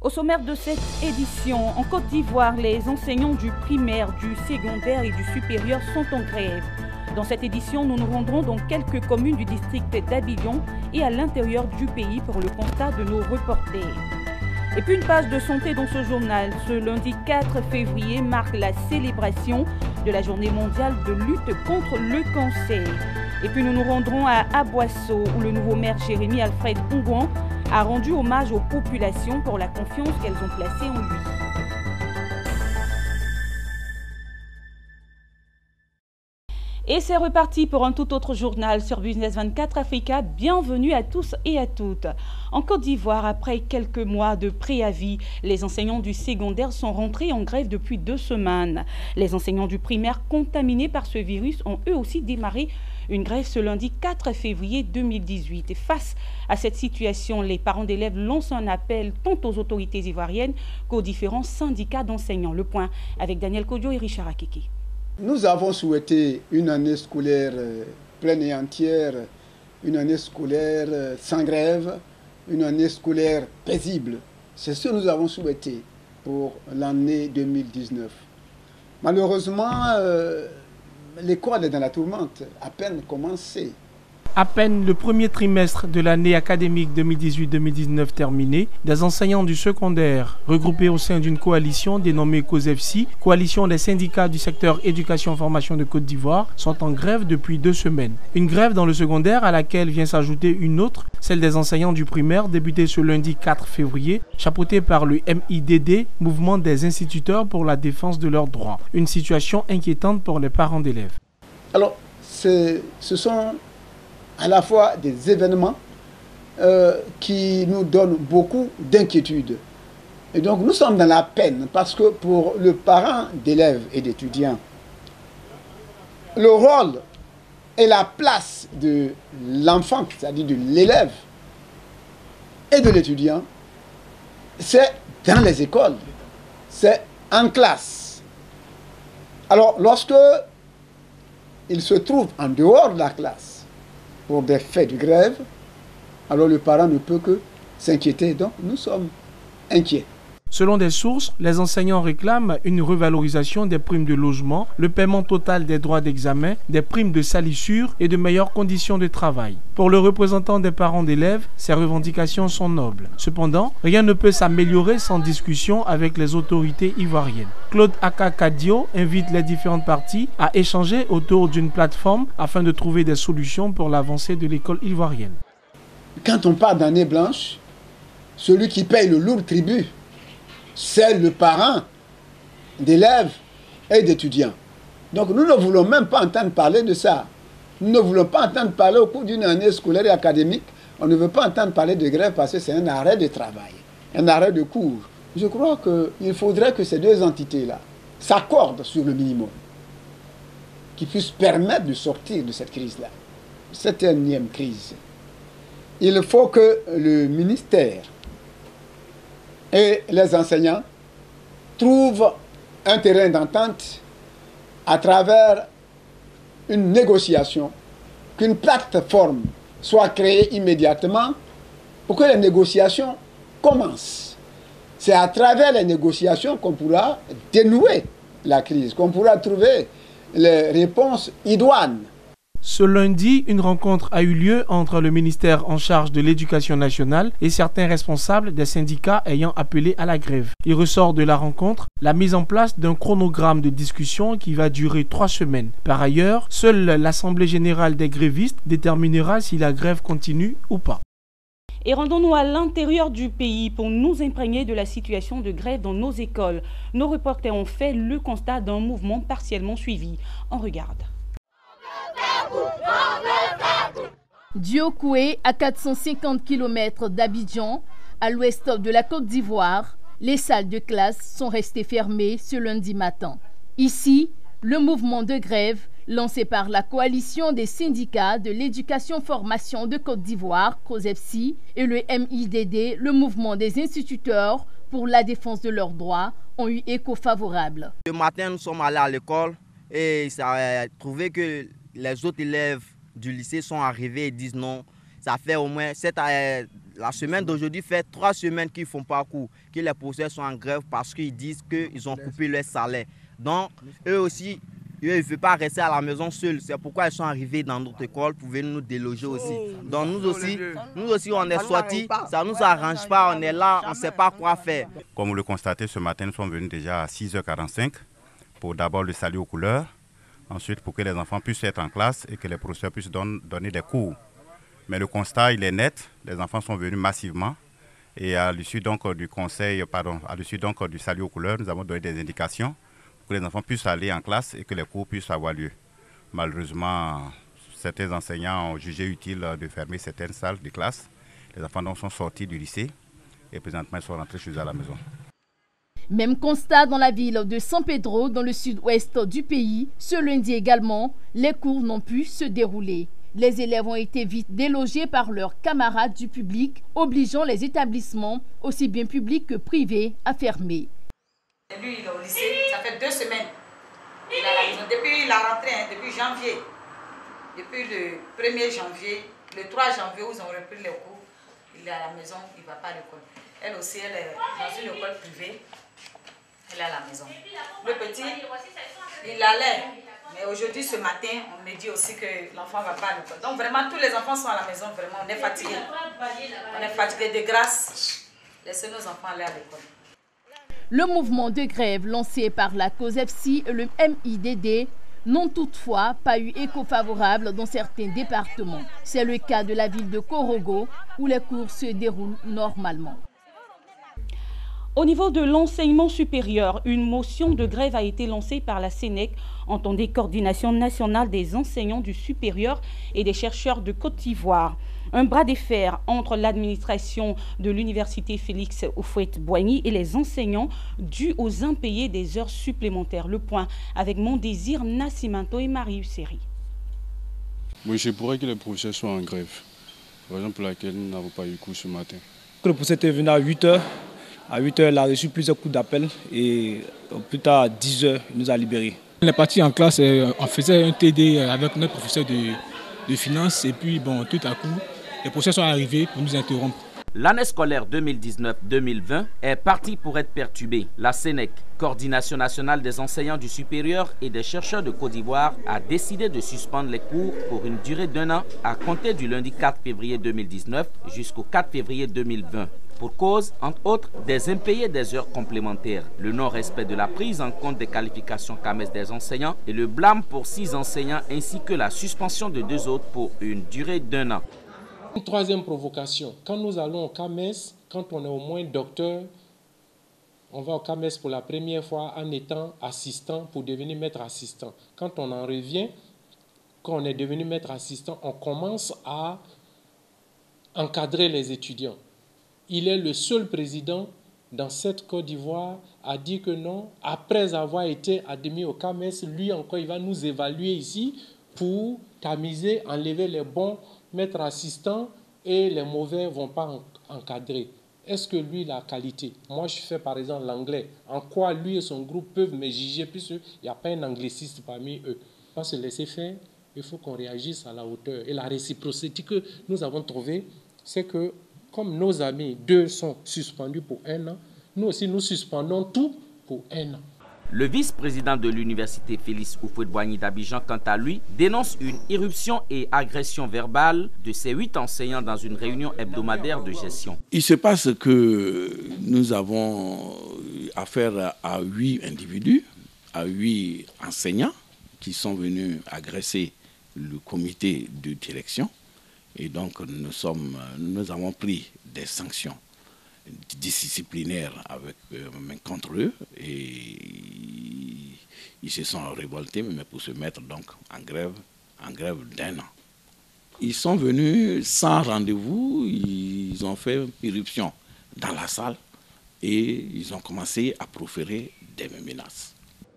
Au sommaire de cette édition, en Côte d'Ivoire, les enseignants du primaire, du secondaire et du supérieur sont en grève. Dans cette édition, nous nous rendrons dans quelques communes du district d'Abidjan et à l'intérieur du pays pour le constat de nos reporters. Et puis une page de santé dans ce journal. Ce lundi 4 février marque la célébration de la journée mondiale de lutte contre le cancer. Et puis nous nous rendrons à Aboisseau où le nouveau maire Jérémy Alfred Ongouan a rendu hommage aux populations pour la confiance qu'elles ont placée en lui. Et c'est reparti pour un tout autre journal sur Business 24 Africa. Bienvenue à tous et à toutes. En Côte d'Ivoire, après quelques mois de préavis, les enseignants du secondaire sont rentrés en grève depuis 2 semaines. Les enseignants du primaire contaminés par ce virus ont eux aussi démarré une grève ce lundi 4 février 2018. Et face à cette situation, les parents d'élèves lancent un appel tant aux autorités ivoiriennes qu'aux différents syndicats d'enseignants. Le point avec Daniel Kodjo et Richard Akiki. Nous avons souhaité une année scolaire pleine et entière, une année scolaire sans grève, une année scolaire paisible. C'est ce que nous avons souhaité pour l'année 2019. Malheureusement, l'école est dans la tourmente, à peine commencée. À peine le premier trimestre de l'année académique 2018-2019 terminé, des enseignants du secondaire regroupés au sein d'une coalition dénommée COSEFSI, coalition des syndicats du secteur éducation-formation de Côte d'Ivoire, sont en grève depuis 2 semaines. Une grève dans le secondaire à laquelle vient s'ajouter une autre, celle des enseignants du primaire, débutée ce lundi 4 février, chapeautée par le MIDD, Mouvement des instituteurs pour la défense de leurs droits. Une situation inquiétante pour les parents d'élèves. Alors, ce sont à la fois des événements qui nous donnent beaucoup d'inquiétude. Et donc nous sommes dans la peine parce que pour le parent d'élèves et d'étudiants, le rôle et la place de l'enfant, c'est-à-dire de l'élève et de l'étudiant, c'est dans les écoles, c'est en classe. Alors lorsque il se trouve en dehors de la classe, pour des faits de grève, alors le parent ne peut que s'inquiéter. Donc nous sommes inquiets. Selon des sources, les enseignants réclament une revalorisation des primes de logement, le paiement total des droits d'examen, des primes de salissure et de meilleures conditions de travail. Pour le représentant des parents d'élèves, ces revendications sont nobles. Cependant, rien ne peut s'améliorer sans discussion avec les autorités ivoiriennes. Claude Akakadio invite les différentes parties à échanger autour d'une plateforme afin de trouver des solutions pour l'avancée de l'école ivoirienne. Quand on parle d'année blanche, celui qui paye le lourd tribut, c'est le parent d'élèves et d'étudiants. Donc nous ne voulons même pas entendre parler de ça. Nous ne voulons pas entendre parler au cours d'une année scolaire et académique. On ne veut pas entendre parler de grève parce que c'est un arrêt de travail, un arrêt de cours. Je crois qu'il faudrait que ces deux entités-là s'accordent sur le minimum, qui puissent permettre de sortir de cette crise-là, cette énième crise. Il faut que le ministère et les enseignants trouvent un terrain d'entente à travers une négociation, qu'une plateforme soit créée immédiatement pour que les négociations commencent. C'est à travers les négociations qu'on pourra dénouer la crise, qu'on pourra trouver les réponses idoines. Ce lundi, une rencontre a eu lieu entre le ministère en charge de l'Éducation nationale et certains responsables des syndicats ayant appelé à la grève. Il ressort de la rencontre la mise en place d'un chronogramme de discussion qui va durer 3 semaines. Par ailleurs, seule l'Assemblée générale des grévistes déterminera si la grève continue ou pas. Et rendons-nous à l'intérieur du pays pour nous imprégner de la situation de grève dans nos écoles. Nos reporters ont fait le constat d'un mouvement partiellement suivi. On regarde. Diokoué, à 450 km d'Abidjan, à l'ouest de la Côte d'Ivoire, les salles de classe sont restées fermées ce lundi matin. Ici, le mouvement de grève lancé par la coalition des syndicats de l'éducation-formation de Côte d'Ivoire, COSEFSI, et le MIDD, le mouvement des instituteurs pour la défense de leurs droits, ont eu écho favorable. Ce matin, nous sommes allés à l'école et ça a trouvé que les autres élèves du lycée sont arrivés et disent non. Ça fait au moins La semaine d'aujourd'hui fait 3 semaines qu'ils ne font pas cours, que les professeurs sont en grève parce qu'ils disent qu'ils ont coupé leur salaire. Donc, eux aussi, ils ne veulent pas rester à la maison seuls. C'est pourquoi ils sont arrivés dans notre école pour venir nous déloger aussi. Donc, nous aussi, on est sortis. Ça ne nous arrange pas. On est là, on ne sait pas quoi faire. Comme vous le constatez, ce matin, nous sommes venus déjà à 6h45 pour d'abord le salut aux couleurs. Ensuite, pour que les enfants puissent être en classe et que les professeurs puissent donner des cours. Mais le constat, il est net. Les enfants sont venus massivement. Et à l'issue donc du du salut aux couleurs, nous avons donné des indications pour que les enfants puissent aller en classe et que les cours puissent avoir lieu. Malheureusement, certains enseignants ont jugé utile de fermer certaines salles de classe. Les enfants donc sont sortis du lycée et présentement ils sont rentrés chez eux à la maison. Même constat dans la ville de San Pedro, dans le sud-ouest du pays. Ce lundi également, les cours n'ont pu se dérouler. Les élèves ont été vite délogés par leurs camarades du public, obligeant les établissements, aussi bien publics que privés, à fermer. Lui, il est au lycée, ça fait 2 semaines. Il est à la maison. Depuis la rentrée, depuis janvier, depuis le 1er janvier, le 3 janvier où ils ont repris les cours, il est à la maison, il ne va pas à l'école. Elle aussi, elle est dans une école privée. Elle est à la maison. Le petit, il allait. Mais aujourd'hui, ce matin, on me dit aussi que l'enfant ne va pas à l'école. Donc vraiment, tous les enfants sont à la maison. Vraiment, on est fatigués. On est fatigués de grâce. Laissez nos enfants aller à l'école. Le mouvement de grève lancé par la COSEFSI et le MIDD n'ont toutefois pas eu écho favorable dans certains départements. C'est le cas de la ville de Korogo, où les cours se déroulent normalement. Au niveau de l'enseignement supérieur, une motion de grève a été lancée par la SENEC, entendez Coordination nationale des enseignants du supérieur et des chercheurs de Côte d'Ivoire. Un bras de fer entre l'administration de l'université Félix Houphouët-Boigny et les enseignants dû aux impayés des heures supplémentaires. Le point avec Mondésir Nascimento et Marie Usseri. Oui, je pourrais que les professeurs soient en grève, raison pour laquelle nous n'avons pas eu cours ce matin. Le professeur était venu à 8h. À 8h, il a reçu plusieurs coups d'appel et plus tard à 10h, il nous a libérés. On est parti en classe, on faisait un TD avec notre professeur de finance et puis bon, tout à coup, les professeurs sont arrivés pour nous interrompre. L'année scolaire 2019-2020 est partie pour être perturbée. La SENEC, Coordination nationale des enseignants du supérieur et des chercheurs de Côte d'Ivoire, a décidé de suspendre les cours pour une durée d'1 an à compter du lundi 4 février 2019 jusqu'au 4 février 2020. Pour cause, entre autres, des impayés des heures complémentaires, le non-respect de la prise en compte des qualifications CAMES des enseignants et le blâme pour 6 enseignants ainsi que la suspension de 2 autres pour une durée d'1 an. Une troisième provocation, quand nous allons au CAMES, quand on est au moins docteur, on va au CAMES pour la première fois en étant assistant pour devenir maître assistant. Quand on en revient, quand on est devenu maître assistant, on commence à encadrer les étudiants. Il est le seul président dans cette Côte d'Ivoire à dire que non, après avoir été admis au CAMES, lui encore, il va nous évaluer ici pour tamiser, enlever les bons maîtres assistants et les mauvais ne vont pas encadrer. Est-ce que lui, il a qualité? Moi, je fais par exemple l'anglais. En quoi lui et son groupe peuvent me juger puisqu'il n'y a pas un angliciste parmi eux? Pas se laisser faire, il faut qu'on réagisse à la hauteur. Et la réciprocité que nous avons trouvée, c'est que comme nos amis, 2 sont suspendus pour 1 an, nous aussi nous suspendons tout pour 1 an. Le vice-président de l'université Félix Houphouët-Boigny d'Abidjan, quant à lui, dénonce une irruption et agression verbale de ses 8 enseignants dans une réunion hebdomadaire de gestion. Il se passe que nous avons affaire à 8 individus, à 8 enseignants qui sont venus agresser le comité de direction. Et donc, nous avons pris des sanctions disciplinaires contre eux et ils se sont révoltés, mais pour se mettre donc en grève d'1 an. Ils sont venus sans rendez-vous, ils ont fait irruption dans la salle et ils ont commencé à proférer des menaces.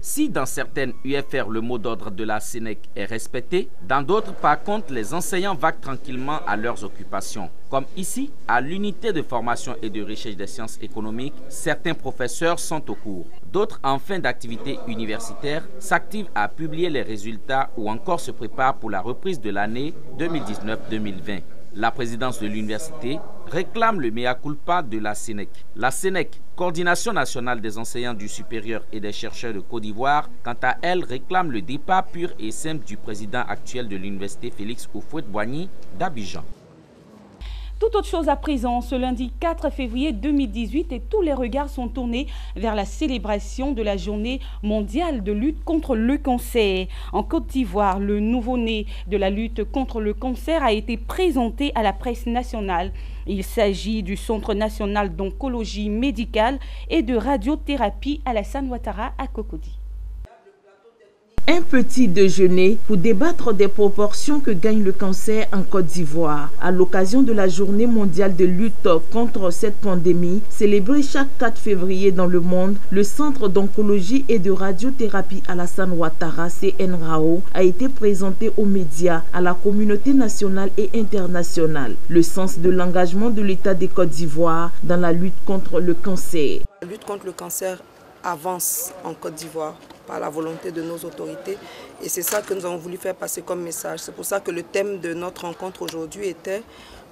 Si dans certaines UFR, le mot d'ordre de la SENEC est respecté, dans d'autres, par contre, les enseignants vaquent tranquillement à leurs occupations. Comme ici, à l'unité de formation et de recherche des sciences économiques, certains professeurs sont au cours. D'autres, en fin d'activité universitaire, s'activent à publier les résultats ou encore se préparent pour la reprise de l'année 2019-2020. La présidence de l'université réclame le mea culpa de la SENEC. La SENEC, Coordination nationale des enseignants du supérieur et des chercheurs de Côte d'Ivoire, quant à elle, réclame le départ pur et simple du président actuel de l'université, Félix Houphouët-Boigny d'Abidjan. Tout autre chose à présent, ce lundi 4 février 2018, et tous les regards sont tournés vers la célébration de la journée mondiale de lutte contre le cancer. En Côte d'Ivoire, le nouveau-né de la lutte contre le cancer a été présenté à la presse nationale. Il s'agit du Centre national d'oncologie médicale et de radiothérapie Alassane Ouattara à Cocody. Un petit déjeuner pour débattre des proportions que gagne le cancer en Côte d'Ivoire. À l'occasion de la journée mondiale de lutte contre cette pandémie, célébrée chaque 4 février dans le monde, le Centre d'oncologie et de radiothérapie Alassane Ouattara, CNRAO, a été présenté aux médias, à la communauté nationale et internationale. Le sens de l'engagement de l'État de Côte d'Ivoire dans la lutte contre le cancer. La lutte contre le cancer avance en Côte d'Ivoire par la volonté de nos autorités et c'est ça que nous avons voulu faire passer comme message. C'est pour ça que le thème de notre rencontre aujourd'hui était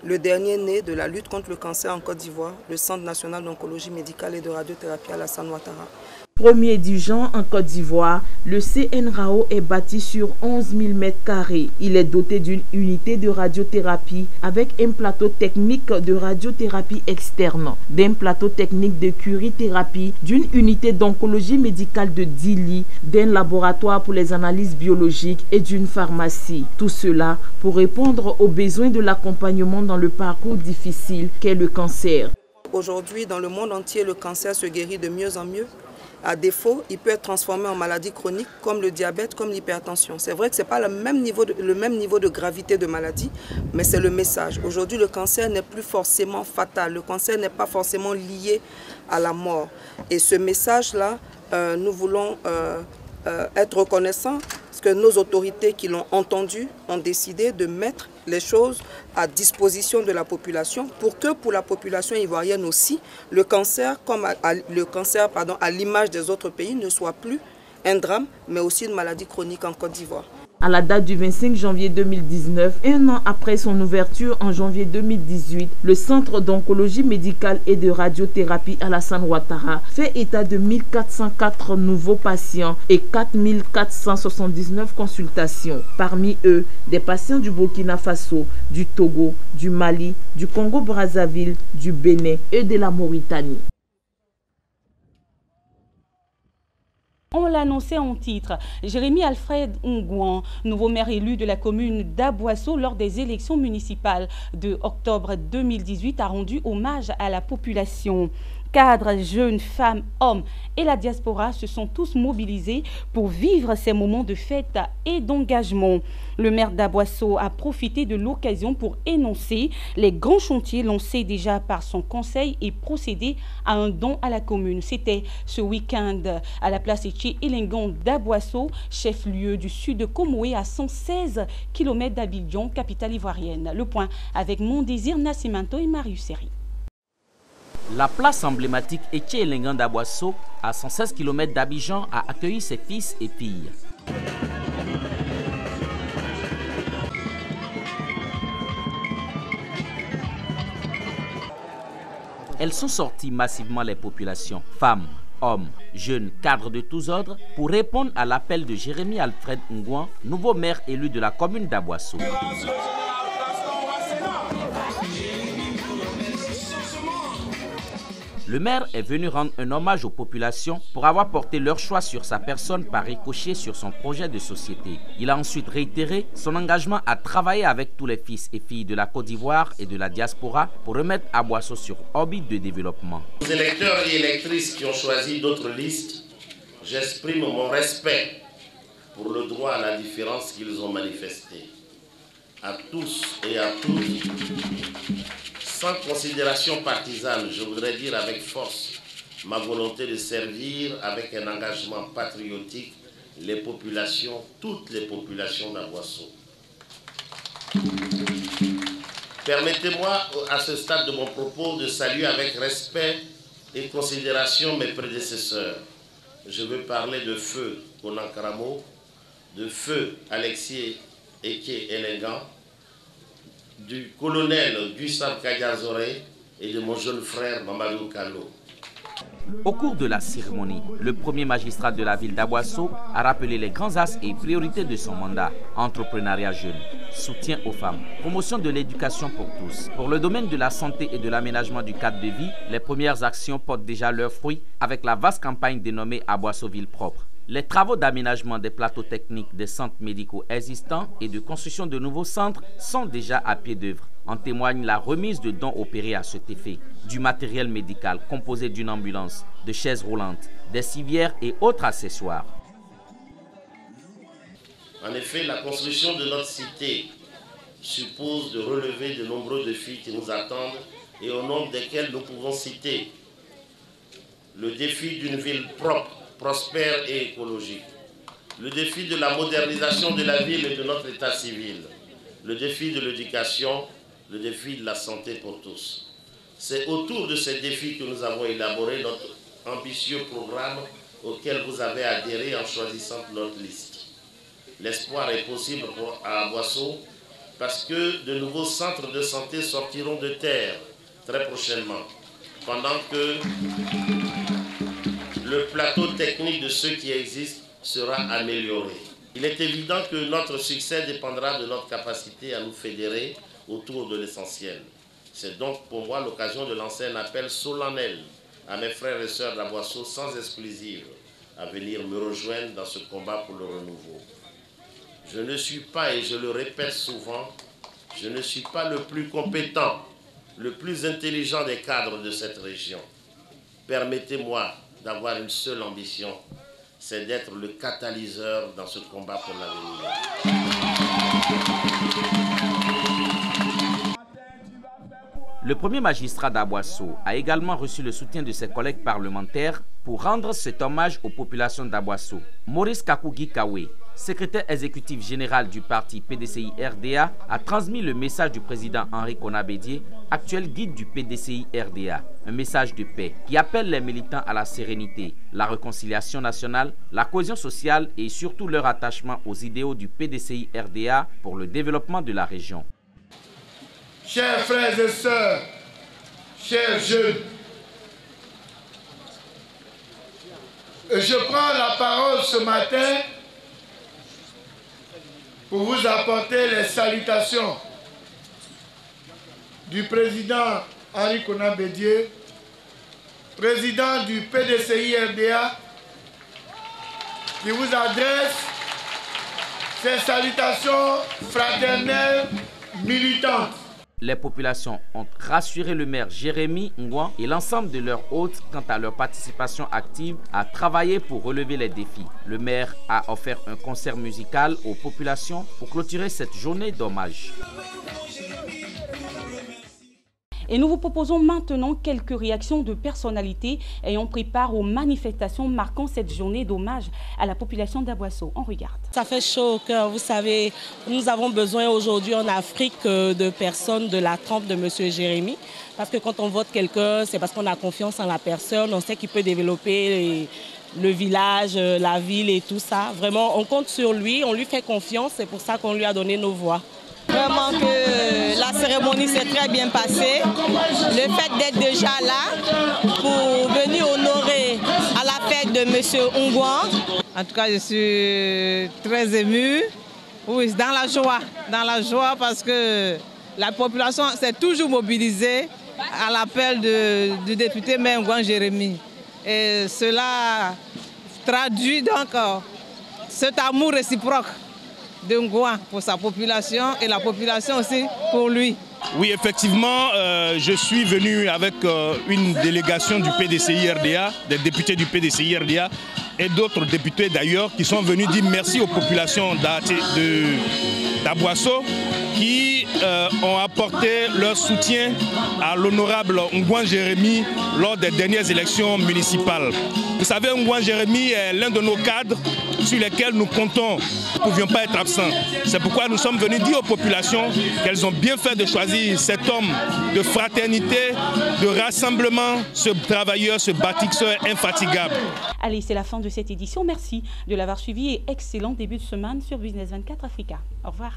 le dernier né de la lutte contre le cancer en Côte d'Ivoire, le Centre national d'oncologie médicale et de radiothérapie Alassane Ouattara. Premier du genre en Côte d'Ivoire, le CNRAO est bâti sur 11 000 m². Il est doté d'une unité de radiothérapie avec un plateau technique de radiothérapie externe, d'un plateau technique de curithérapie, d'une unité d'oncologie médicale de 10 lits, d'un laboratoire pour les analyses biologiques et d'une pharmacie. Tout cela pour répondre aux besoins de l'accompagnement dans le parcours difficile qu'est le cancer. Aujourd'hui, dans le monde entier, le cancer se guérit de mieux en mieux. À défaut, il peut être transformé en maladie chronique comme le diabète, comme l'hypertension. C'est vrai que ce n'est pas le même niveau de gravité de maladie, mais c'est le message. Aujourd'hui, le cancer n'est plus forcément fatal. Le cancer n'est pas forcément lié à la mort. Et ce message-là, nous voulons être reconnaissants parce que nos autorités qui l'ont entendu ont décidé de mettre les choses à disposition de la population pour que pour la population ivoirienne aussi, le cancer, à l'image des autres pays, ne soit plus un drame, mais aussi une maladie chronique en Côte d'Ivoire. À la date du 25 janvier 2019, un an après son ouverture en janvier 2018, le Centre d'oncologie médicale et de radiothérapie Alassane Ouattara fait état de 1404 nouveaux patients et 4479 consultations. Parmi eux, des patients du Burkina Faso, du Togo, du Mali, du Congo-Brazzaville, du Bénin et de la Mauritanie. On l'annonçait en titre. Jérémy Alfred Ngouan, nouveau maire élu de la commune d'Aboisseau lors des élections municipales de octobre 2018, a rendu hommage à la population. Cadres, jeunes, femmes, hommes et la diaspora se sont tous mobilisés pour vivre ces moments de fête et d'engagement. Le maire d'Aboisseau a profité de l'occasion pour énoncer les grands chantiers lancés déjà par son conseil et procéder à un don à la commune. C'était ce week-end à la place Etché Elengon d'Aboisseau, chef-lieu du sud de Comoé à 116 km d'Abidjan, capitale ivoirienne. Le point avec Mondésir Nascimento et Marius Seri. La place emblématique Etché Elengon d'Aboisseau, à 116 km d'Abidjan, a accueilli ses fils et filles. Elles sont sorties massivement les populations, femmes, hommes, jeunes, cadres de tous ordres, pour répondre à l'appel de Jérémy Alfred Ngouan, nouveau maire élu de la commune d'Aboisseau. Le maire est venu rendre un hommage aux populations pour avoir porté leur choix sur sa personne par ricochet sur son projet de société. Il a ensuite réitéré son engagement à travailler avec tous les fils et filles de la Côte d'Ivoire et de la diaspora pour remettre Aboisseau sur orbite de développement. Aux électeurs et électrices qui ont choisi d'autres listes, j'exprime mon respect pour le droit à la différence qu'ils ont manifesté. À tous et à tous, sans considération partisane, je voudrais dire avec force ma volonté de servir avec un engagement patriotique les populations, toutes les populations d'Aboisseau. Permettez-moi à ce stade de mon propos de saluer avec respect et considération mes prédécesseurs. Je veux parler de feu Konan Karamo, de feu Alexis Etché Elengon, du colonel Gustave Kadiazoré et de mon jeune frère Mamadou Kano. Au cours de la cérémonie, le premier magistrat de la ville d'Aboasso a rappelé les grands axes et priorités de son mandat. Entrepreneuriat jeune, soutien aux femmes, promotion de l'éducation pour tous. Pour le domaine de la santé et de l'aménagement du cadre de vie, les premières actions portent déjà leurs fruits avec la vaste campagne dénommée Aboasso Ville Propre. Les travaux d'aménagement des plateaux techniques des centres médicaux existants et de construction de nouveaux centres sont déjà à pied d'œuvre. En témoigne la remise de dons opérés à cet effet. Du matériel médical composé d'une ambulance, de chaises roulantes, des civières et autres accessoires. En effet, la construction de notre cité suppose de relever de nombreux défis qui nous attendent et au nombre desquels nous pouvons citer le défi d'une ville propre, prospère et écologique, le défi de la modernisation de la ville et de notre état civil, le défi de l'éducation, le défi de la santé pour tous. C'est autour de ces défis que nous avons élaboré notre ambitieux programme auquel vous avez adhéré en choisissant notre liste. L'espoir est possible à Aboasso parce que de nouveaux centres de santé sortiront de terre très prochainement, pendant que le plateau technique de ceux qui existent sera amélioré. Il est évident que notre succès dépendra de notre capacité à nous fédérer autour de l'essentiel. C'est donc pour moi l'occasion de lancer un appel solennel à mes frères et sœurs d'Aboasso sans exclusive à venir me rejoindre dans ce combat pour le renouveau. Je ne suis pas, et je le répète souvent, je ne suis pas le plus compétent, le plus intelligent des cadres de cette région. Permettez-moi d'avoir une seule ambition, c'est d'être le catalyseur dans ce combat pour l'avenir. Le premier magistrat d'Aboasso a également reçu le soutien de ses collègues parlementaires pour rendre cet hommage aux populations d'Aboasso. Maurice Kakougi Kawe, secrétaire exécutif général du parti PDCI-RDA, a transmis le message du président Henri Konabédié, actuel guide du PDCI-RDA. Un message de paix qui appelle les militants à la sérénité, la réconciliation nationale, la cohésion sociale et surtout leur attachement aux idéaux du PDCI-RDA pour le développement de la région. Chers frères et sœurs, chers jeunes, je prends la parole ce matin pour vous apporter les salutations du président Henri Konabédié, président du PDCI-RDA, qui vous adresse ces salutations fraternelles militantes. Les populations ont rassuré le maire Jérémy Ngouan et l'ensemble de leurs hôtes quant à leur participation active à travailler pour relever les défis. Le maire a offert un concert musical aux populations pour clôturer cette journée d'hommage. Et nous vous proposons maintenant quelques réactions de personnalités ayant pris part aux manifestations marquant cette journée d'hommage à la population d'Aboasso. On regarde. Ça fait chaud au cœur. Vous savez, nous avons besoin aujourd'hui en Afrique de personnes de la trempe de M. Jérémy. Parce que quand on vote quelqu'un, c'est parce qu'on a confiance en la personne. On sait qu'il peut développer le village, la ville et tout ça. Vraiment, on compte sur lui, on lui fait confiance. C'est pour ça qu'on lui a donné nos voix. Vraiment que la cérémonie s'est très bien passée. Le fait d'être déjà là pour venir honorer à la fête de M. Ngouan. En tout cas, je suis très émue. Oui, dans la joie parce que la population s'est toujours mobilisée à l'appel du député maire Ngouan Jérémy. Et cela traduit donc cet amour réciproque de Ngouan pour sa population et la population aussi pour lui. Oui, effectivement, je suis venu avec une délégation du PDCI-RDA, des députés du PDCI-RDA et d'autres députés d'ailleurs qui sont venus dire merci aux populations d'Aboasso qui ont apporté leur soutien à l'honorable Ngouan Jérémy lors des dernières élections municipales. Vous savez, Ngouan Jérémy est l'un de nos cadres sur lesquels nous comptons. Nous ne pouvions pas être absents. C'est pourquoi nous sommes venus dire aux populations qu'elles ont bien fait de choisir cet homme de fraternité, de rassemblement, ce travailleur, ce bâtisseur infatigable. Allez, c'est la fin de cette édition. Merci de l'avoir suivi et excellent début de semaine sur Business 24 Africa. Au revoir.